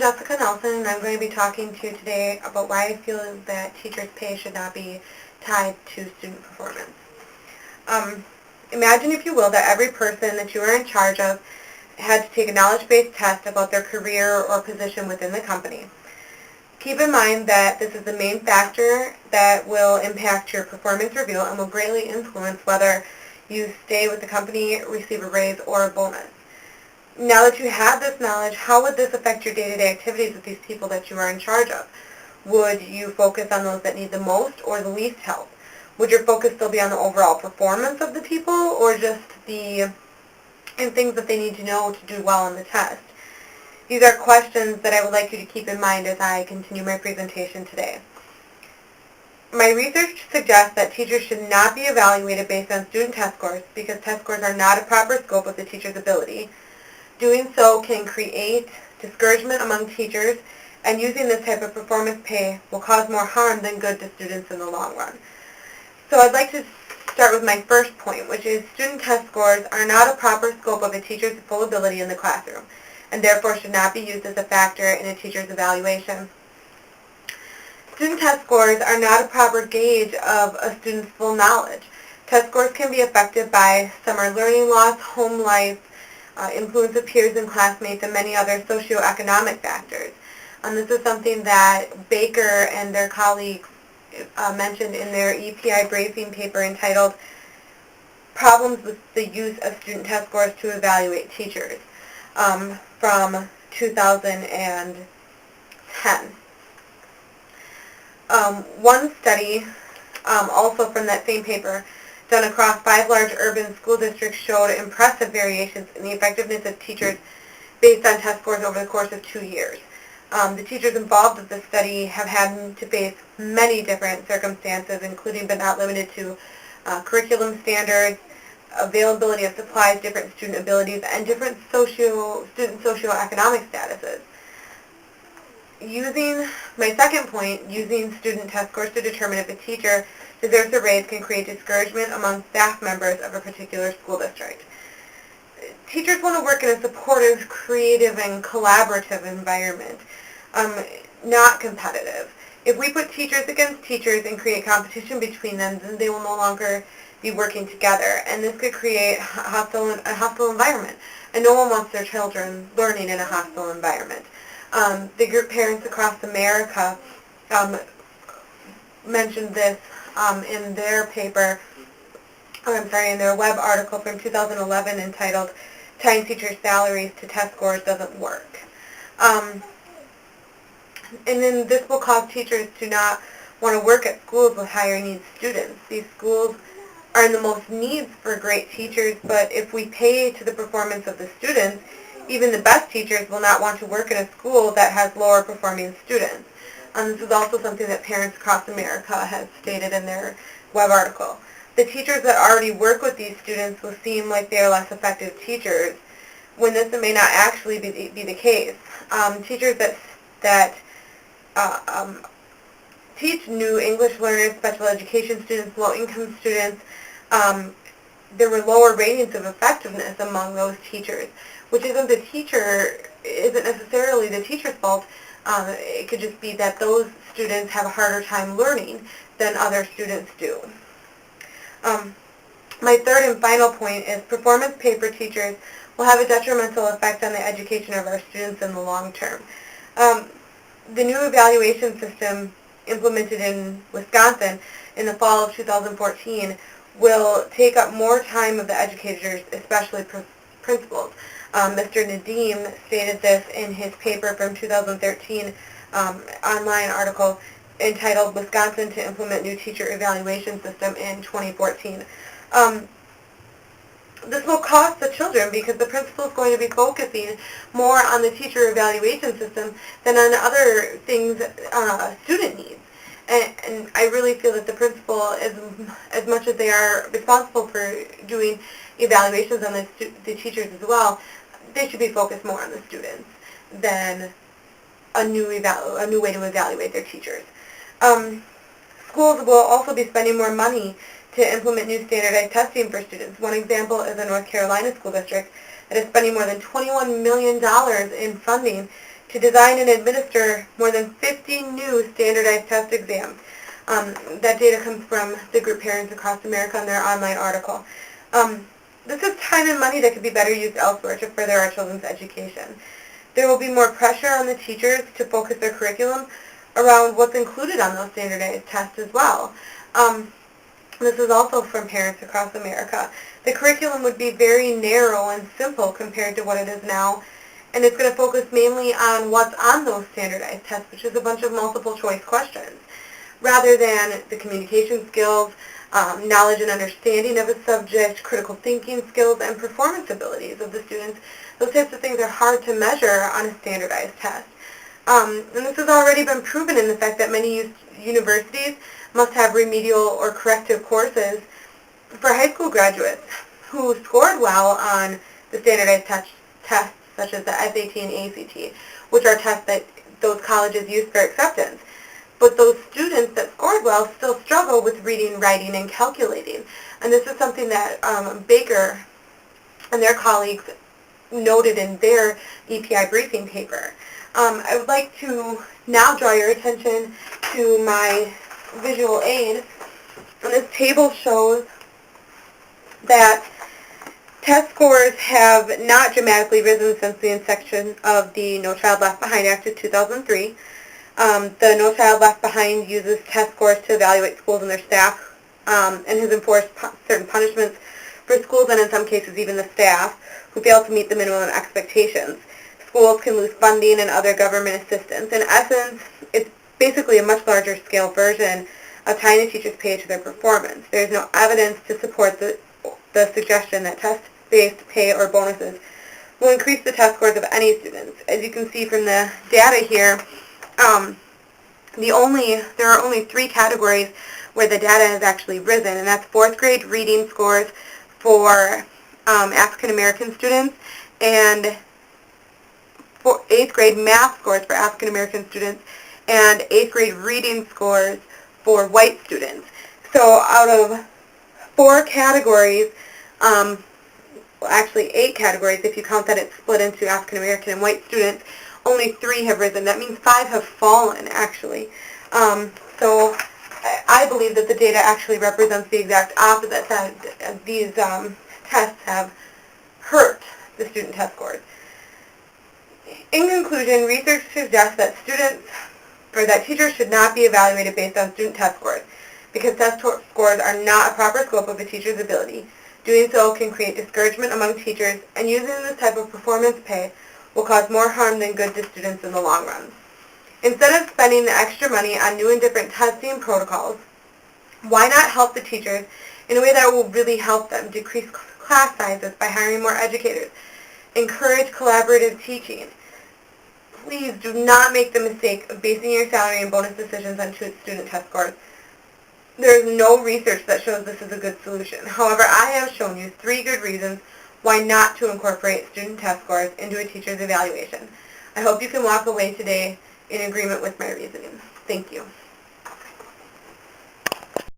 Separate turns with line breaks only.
Jessica Nelson, and I'm going to be talking to you today about why I feel that teachers' pay should not be tied to student performance. Imagine, if you will, that every person that you are in charge of had to take a knowledge-based test about their career or position within the company. Keep in mind that this is the main factor that will impact your performance review and will greatly influence whether you stay with the company, receive a raise, or a bonus. Now that you have this knowledge, how would this affect your day-to-day activities with these people that you are in charge of? Would you focus on those that need the most or the least help? Would your focus still be on the overall performance of the people, or just the things that they need to know to do well on the test? These are questions that I would like you to keep in mind as I continue my presentation today. My research suggests that teachers should not be evaluated based on student test scores because test scores are not a proper scope of the teacher's ability. Doing so can create discouragement among teachers, and using this type of performance pay will cause more harm than good to students in the long run. So I'd like to start with my first point, which is student test scores are not a proper scope of a teacher's full ability in the classroom, and therefore should not be used as a factor in a teacher's evaluation. Student test scores are not a proper gauge of a student's full knowledge. Test scores can be affected by summer learning loss, home life, influence of peers and classmates, and many other socioeconomic factors. This is something that Baker and their colleagues mentioned in their EPI briefing paper entitled Problems with the Use of Student Test Scores to Evaluate Teachers from 2010. One study, also from that same paper, done across 5 large urban school districts showed impressive variations in the effectiveness of teachers based on test scores over the course of 2 years. The teachers involved with this study have had to face many different circumstances, including but not limited to curriculum standards, availability of supplies, different student abilities, and different student socioeconomic statuses. Using my second point, using student test scores to determine if a teacher deserves a raise can create discouragement among staff members of a particular school district. Teachers want to work in a supportive, creative, and collaborative environment, not competitive. If we put teachers against teachers and create competition between them, then they will no longer be working together, and this could create a hostile environment, and no one wants their children learning in a hostile environment. The group Parents Across America mentioned this in their paper, in their web article from 2011 entitled Tying Teachers' Salaries to Test Scores Doesn't Work. And then this will cause teachers to not want to work at schools with higher needs students. These schools are in the most needs for great teachers, but if we pay to the performance of the students, even the best teachers will not want to work in a school that has lower performing students. This is also something that Parents Across America has stated in their web article. The teachers that already work with these students will seem like they are less effective teachers, when this may not actually be the case. Teachers that teach new English learners, special education students, low-income students, there were lower ratings of effectiveness among those teachers, which isn't necessarily the teacher's fault. It could just be that those students have a harder time learning than other students do. My third and final point is performance pay for teachers will have a detrimental effect on the education of our students in the long term. The new evaluation system implemented in Wisconsin in the fall of 2014 will take up more time of the educators, especially principals. Mr. Nadeem stated this in his paper from 2013 online article entitled Wisconsin to Implement New Teacher Evaluation System in 2014. This will cost the children because the principal is going to be focusing more on the teacher evaluation system than on other things student needs. And I really feel that the principal, as much as they are responsible for doing evaluations on the teachers as well, they should be focused more on the students than a new way to evaluate their teachers. Schools will also be spending more money to implement new standardized testing for students. One example is a North Carolina school district that is spending more than $21 million in funding to design and administer more than 50 new standardized test exams. That data comes from the group Parents Across America in their online article. This is time and money that could be better used elsewhere to further our children's education. There will be more pressure on the teachers to focus their curriculum around what's included on those standardized tests as well. This is also from Parents Across America. The curriculum would be very narrow and simple compared to what it is now, and it's going to focus mainly on what's on those standardized tests, which is a bunch of multiple choice questions, rather than the communication skills, knowledge and understanding of a subject, critical thinking skills, and performance abilities of the students. Those types of things are hard to measure on a standardized test. And this has already been proven in the fact that many universities must have remedial or corrective courses for high school graduates who scored well on the standardized tests such as the SAT and ACT, which are tests that those colleges use for acceptance. But those students that scored well still struggle with reading, writing, and calculating. And this is something that Baker and their colleagues noted in their EPI briefing paper. I would like to now draw your attention to my visual aid. And this table shows that test scores have not dramatically risen since the inception of the No Child Left Behind Act of 2003. The No Child Left Behind uses test scores to evaluate schools and their staff, and has enforced certain punishments for schools and in some cases even the staff who fail to meet the minimum expectations. Schools can lose funding and other government assistance. In essence, it's basically a much larger scale version of tying a teacher's pay to their performance. There is no evidence to support the suggestion that test-based pay or bonuses will increase the test scores of any students. As you can see from the data here, there are only 3 categories where the data has actually risen, and that's 4th grade reading scores for African American students and 8th grade math scores for African American students and 8th grade reading scores for white students. So out of 4 categories, well, actually 8 categories if you count that it's split into African American and white students, only 3 have risen. That means 5 have fallen, actually. So I believe that the data actually represents the exact opposite, that these tests have hurt the student test scores. In conclusion, research suggests that teachers should not be evaluated based on student test scores, because test scores are not a proper scope of a teacher's ability. Doing so can create discouragement among teachers, and using this type of performance pay will cause more harm than good to students in the long run. Instead of spending the extra money on new and different testing protocols, why not help the teachers in a way that will really help them? Decrease class sizes by hiring more educators. Encourage collaborative teaching. Please do not make the mistake of basing your salary and bonus decisions on student test scores. There is no research that shows this is a good solution. However, I have shown you 3 good reasons why not to incorporate student test scores into a teacher's evaluation. I hope you can walk away today in agreement with my reasoning. Thank you.